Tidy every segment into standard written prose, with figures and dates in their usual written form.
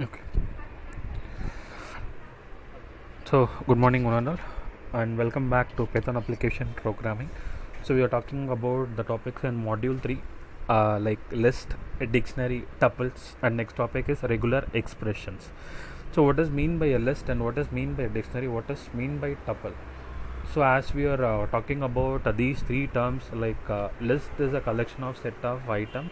Okay. So, good morning, one and all, and welcome back to Python application programming. So, we are talking about the topics in module 3, like list, dictionary, tuples, and next topic is regular expressions. So, what is mean by a list and what is mean by a dictionary? What is mean by tuple? So, as we are talking about these three terms, like list is a collection of set of items,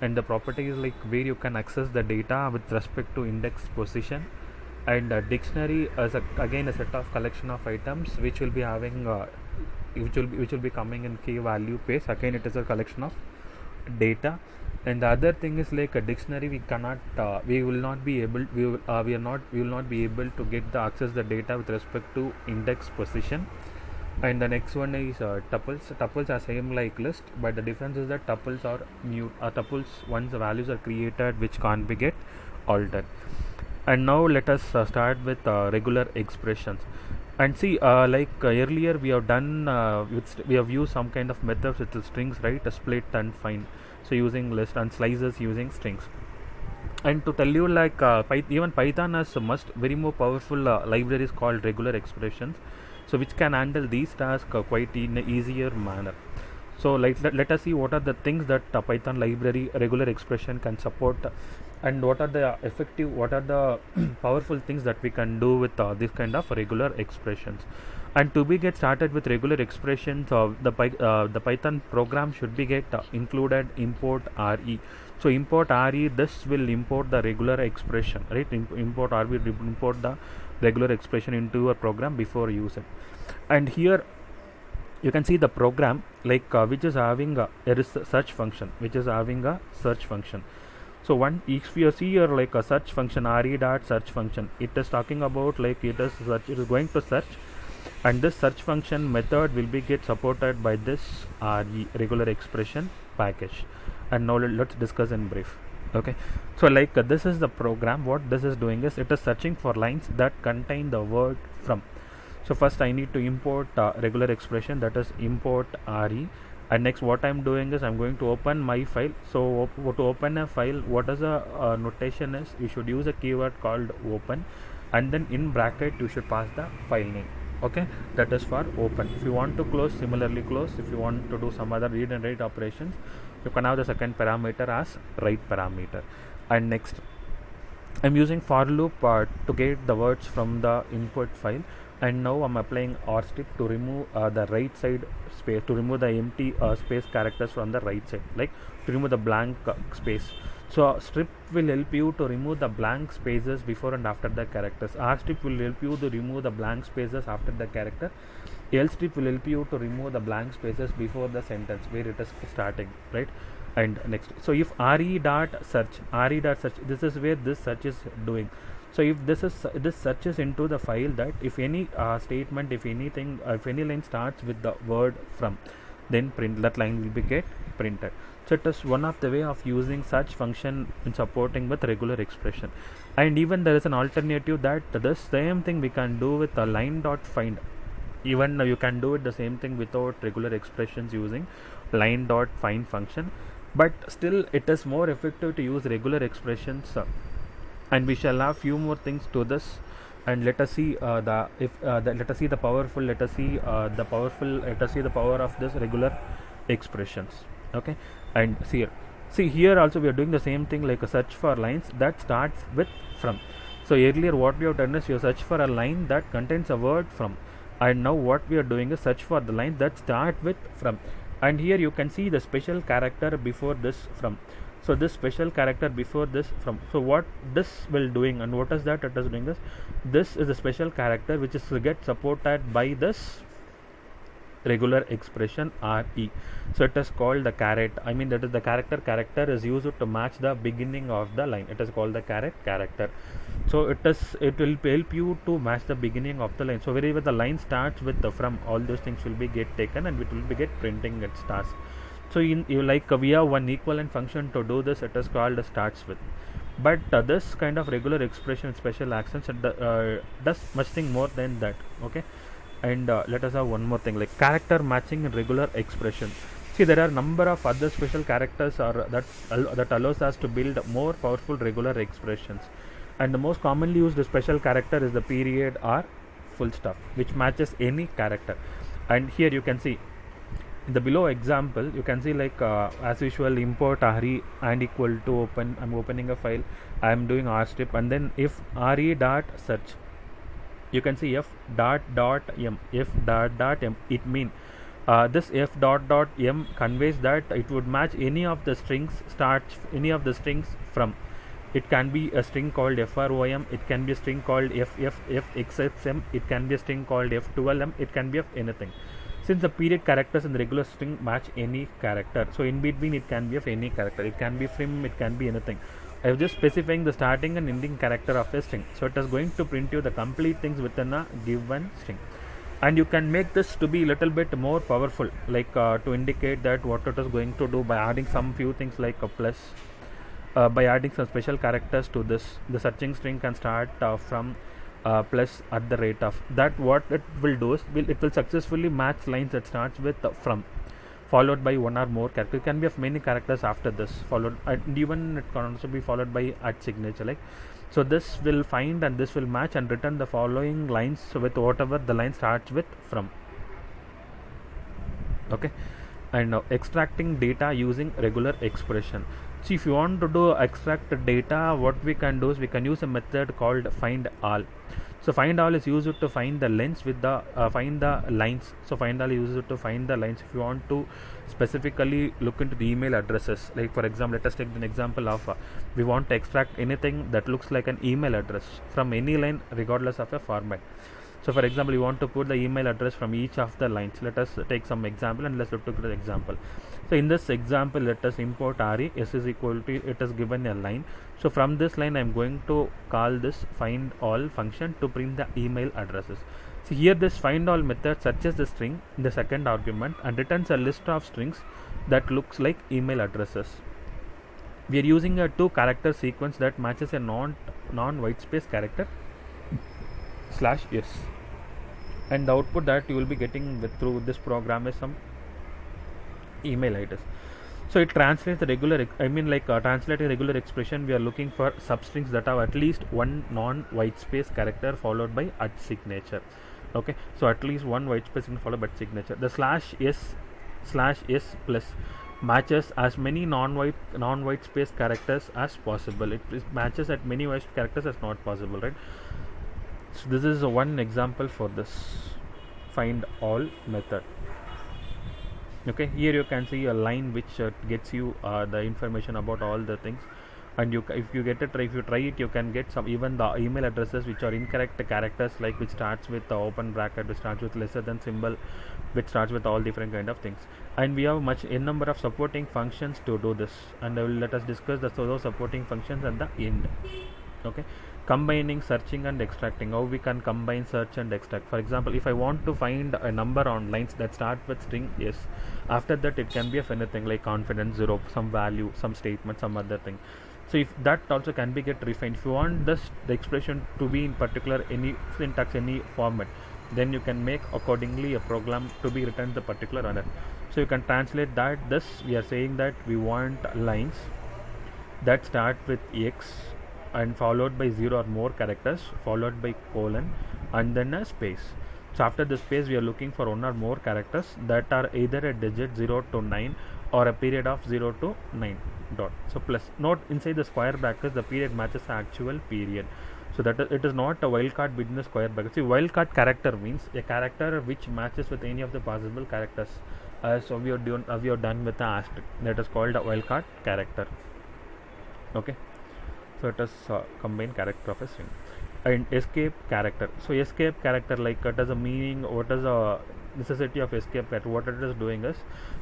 and the property is like where you can access the data with respect to index position, and dictionary as again a set of collection of items which will be having which will be coming in key value pairs. Again, it is a collection of data. And the other thing is like a dictionary, we cannot we will not be able we will not be able to get the access the data with respect to index position. And the next one is tuples are same like list, but the difference is that tuples are new tuples once the values are created which can't be get altered. And now let us start with regular expressions. And see, earlier we have done we have used some kind of methods with the strings, right? A split and find, so using list, and slices using strings. And to tell you, like even Python has a must very more powerful libraries called regular expressions, so which can handle these tasks quite in an easier manner. So let us see what are the things that Python library regular expression can support, and what are the effective, what are the powerful things that we can do with this kind of regular expressions. And to be get started with regular expressions, the Python program should be get included import re. So import re, this will import the regular expression, right? Import re will import the regular expression into a program before use it. And here you can see the program like which is having a search function, which is having a search function. So one, if you see here like a search function, re dot search function, it is talking about like it is going to search, and this search function method will be get supported by this re regular expression package. And now let's discuss in brief. Okay, so like this is the program. What this is doing is it is searching for lines that contain the word from. So first I need to import regular expression, that is import re. And next what I'm doing is I'm going to open my file. So to open a file, what is the notation is, you should use a keyword called open, and then in bracket you should pass the file name. Okay, that is for open. If you want to close, similarly close. If you want to do some other read and write operations, you can have the second parameter as write parameter. And next I'm using for loop to get the words from the input file. And now I'm applying or strip to remove the right side space, to remove the empty space characters from the right side, like to remove the blank space. So strip will help you to remove the blank spaces before and after the characters. R strip will help you to remove the blank spaces after the character. L strip will help you to remove the blank spaces before the sentence where it is starting, right? And next, so if re dot search, this is where this search is doing. So if this searches into the file, that if any statement, if anything, if any line starts with the word from, then print that line will be get printed. So it is one of the way of using such function in supporting with regular expression. And even there is an alternative that the same thing we can do with a line dot find. Even you can do it the same thing without regular expressions using line dot find function, but still it is more effective to use regular expressions. And we shall have few more things to this. And let us see let us see the powerful, let us see the power of this regular expressions. Okay, and see here also we are doing the same thing, like a search for lines that starts with from. So earlier what we have done is you search for a line that contains a word from, and now what we are doing is search for the line that start with from. And here you can see the special character before this from. So this special character before this from, so what this will doing, and what is that it is doing, this is a special character which is to get supported by this regular expression re. So it is called the caret, I mean that is the character is used to match the beginning of the line. It is called the caret character. So it will help you to match the beginning of the line. So wherever the line starts with the from, all those things will be get taken, and it will be get printing its task. So we have one equivalent function to do this. It is called starts with. But this kind of regular expression special actions does much thing more than that. Okay, and let us have one more thing, like character matching in regular expression. See, there are number of other special characters that allows us to build more powerful regular expressions. And the most commonly used special character is the period or full stop, which matches any character. And here you can see in the below example, you can see like as usual, import re and equal to open. I'm opening a file, I'm doing r strip, and then if re dot search, you can see f dot m. It mean this f dot m conveys that it would match any of the strings from. It can be a string called FROM, it can be a string called FFFXXM, it can be a string called F12M, it can be of anything. Since the period characters in the regular string match any character, so in between it can be of any character. It can be from, it can be anything. I was just specifying the starting and ending character of a string. So it is going to print you the complete things within a given string. And you can make this to be little bit more powerful, like to indicate that what it is going to do by adding some few things like a plus. By adding some special characters to this, the searching string can start from plus at the rate of that. What it will do is it will successfully match lines that starts with from, followed by one or more characters. It can be of many characters after this, followed, and even it can also be followed by at signature. Like so, this will find and this will match and return the following lines with whatever the line starts with from. Okay, and now extracting data using regular expression. See, if you want to do extract data, what we can do is we can use a method called find all. So find all is used to find the lengths with the find the lines. So find all is used to find the lines. If you want to specifically look into the email addresses, like for example, let us take an example of we want to extract anything that looks like an email address from any line regardless of a format. So for example, you want to put the email address from each of the lines. Let us take some example and let's look at the example. So in this example, let us import re, s is equal to, it is given a line. So from this line, I am going to call this find all function to print the email addresses. So here this find all method searches the string in the second argument and returns a list of strings that looks like email addresses. We are using a 2-character sequence that matches a non-white space character /s, and the output that you will be getting through this program is some email IDs. So it translates the regular, translating regular expression. We are looking for substrings that have at least one non-white space character followed by at signature. Okay, so at least one white space followed by signature. The /s plus matches as many non-white space characters as possible. It matches at many white characters as not possible, right? So this is one example for this find all method. Okay, here you can see a line which gets you the information about all the things, and if you try it, you can get some even the email addresses which are incorrect characters, like which starts with the open bracket, which starts with lesser than symbol, which starts with all different kind of things. And we have a number of supporting functions to do this, and let us discuss those supporting functions at the end. Okay, combining searching and extracting. How we can combine search and extract. For example, if I want to find a number on lines that start with string s, after that it can be of anything like confidence 0, some value, some statement, some other thing. So if that also can be get refined. If you want the expression to be in particular any syntax, any format, then you can make accordingly a program to be written the particular order. So you can translate that. This we are saying that we want lines that start with x and followed by 0 or more characters, followed by colon and then a space. So after the space, we are looking for one or more characters that are either a digit 0 to 9 or a period of 0 to 9 dot. So plus, note inside the square brackets the period matches the actual period. So that it is not a wildcard between the square brackets. See, wildcard character means a character which matches with any of the possible characters. So we are done with the asterisk. That is called a wildcard character. Okay. So it is combined character of a string. And escape character. So escape character, like it has a meaning. What is the necessity of escape character? What it is doing is,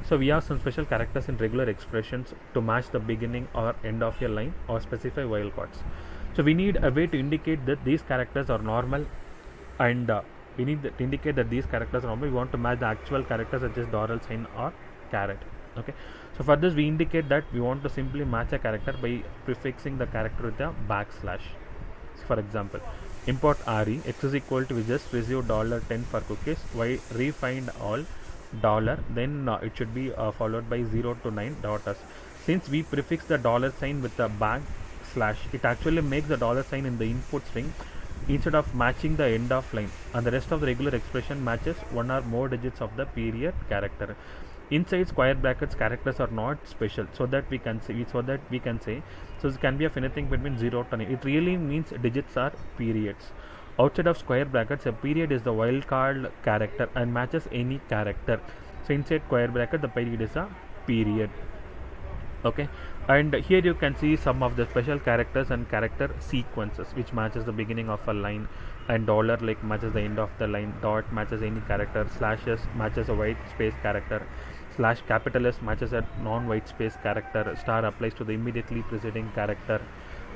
so we have some special characters in regular expressions to match the beginning or end of your line or specify wildcards. So we need a way to indicate that these characters are normal, and we need to indicate that these characters are normal. We want to match the actual characters such as dollar sign or caret. Okay, so for this we indicate that we want to simply match a character by prefixing the character with a backslash. So for example, import re, x is equal to, we just receive $10 for cookies, y refind all dollar, then it should be followed by 0 to 9 daughters. Since we prefix the dollar sign with the slash. It actually makes the dollar sign in the input string instead of matching the end of line, and the rest of the regular expression matches one or more digits of the period character. Inside square brackets, characters are not special, so that we can say so this can be of anything between 0 to 9. It really means digits are periods. Outside of square brackets, a period is the wildcard character and matches any character. So inside square bracket, the period is a period. Okay, and here you can see some of the special characters and character sequences which matches the beginning of a line, and dollar like matches the end of the line, dot matches any character, slashes matches a white space character, slash capital S matches a non-white space character, star applies to the immediately preceding character,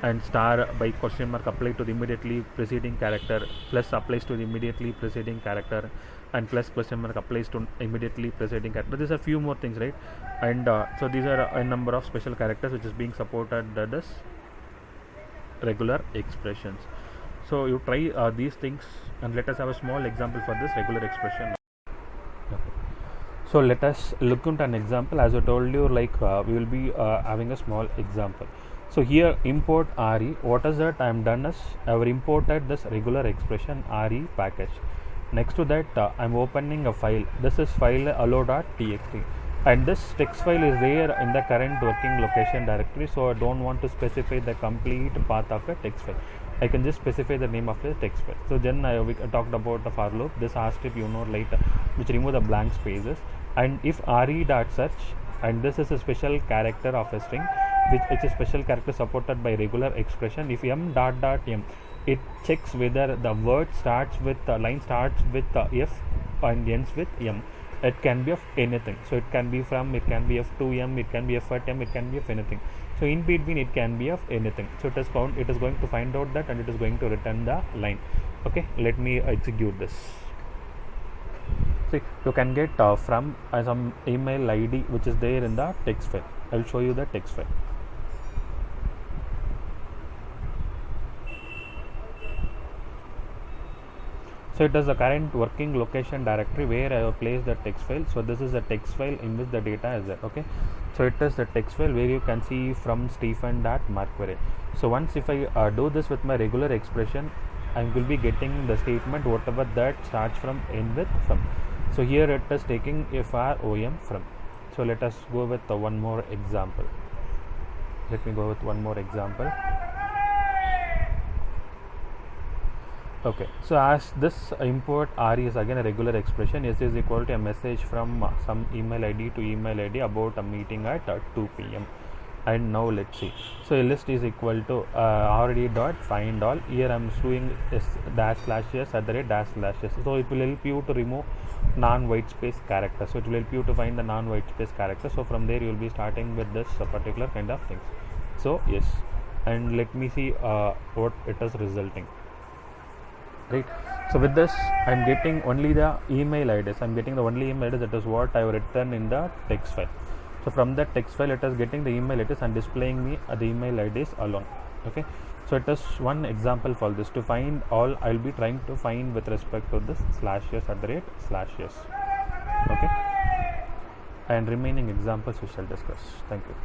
and star by question mark applied to the immediately preceding character, plus applies to the immediately preceding character, and plus question mark applies to immediately preceding character. But there's a few more things, right? And so these are a number of special characters which is being supported this regular expressions. So you try these things, and let us have a small example for this regular expression. So let us look into an example. As I told you, like we will be having a small example. So here import RE. What is that? I am done is I have imported this regular expression RE package. Next to that, I am opening a file. This is file hello.txt, and this text file is there in the current working location directory. So I don't want to specify the complete path of a text file. I can just specify the name of the text file. So then we talked about the for loop. This R strip later, which remove the blank spaces. And if re.search, and this is a special character of a string, which is a special character supported by regular expression. If m.m, it checks whether the word starts with line starts with f and ends with m. It can be of anything. So it can be it can be of 2m, it can be of at m, it can be of anything. So in between it can be of anything. So it is going to find out that, and it is going to return the line. Okay, let me execute this. See, you can get from some email ID which is there in the text file. I will show you the text file. So it is the current working location directory where I have placed the text file. So this is the text file in which the data is there. Okay, so it is the text file where you can see from Stephen.marquarrie. So once if I do this with my regular expression, I will be getting the statement whatever that starts from end with from. So here it is taking from. So let us go with one more example. Let me go with one more example. Okay, so as this import RE is again a regular expression, S is equal to a message from some email ID to email ID about a meeting at 2 p.m. And now let's see. So a list is equal to rd.find all. Here I am doing dash slash s at the rate dash slash s. So it will help you to remove non-white space character. So it will help you to find the non-white space character. So from there you will be starting with this particular kind of things. So yes, and let me see what it is resulting. Right, so with this I am getting only the email IDs. I am getting the only email IDs, that is what I have written in the text file. So from that text file it is getting the email IDs and displaying me the email IDs alone. Okay, so it is one example for this. To find all, I will be trying to find with respect to this slash s at the rate slash s. Okay, and remaining examples we shall discuss. Thank you.